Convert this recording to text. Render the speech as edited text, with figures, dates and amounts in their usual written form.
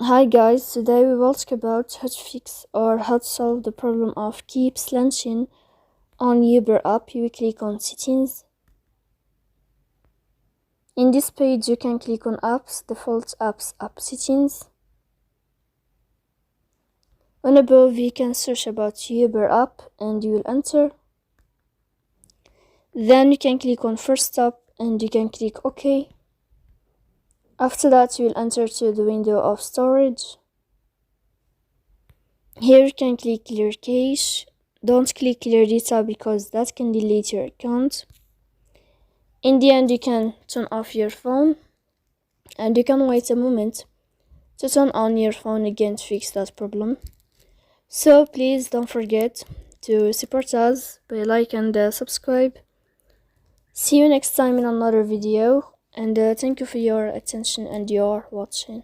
Hi guys, today we will talk about how to fix or how to solve the problem of keeps launching on Uber app. You click on settings. In this page you can click on apps, default apps, app settings. On above you can search about Uber app and you will enter. Then you can click on first stop and you can click OK. After that you will enter to the window of storage. Here you can click clear cache. Don't click clear data because that can delete your account. In the end you can turn off your phone and you can wait a moment to turn on your phone again to fix that problem. So please don't forget to support us by like and subscribe. See you next time in another video, and thank you for your attention and your watching.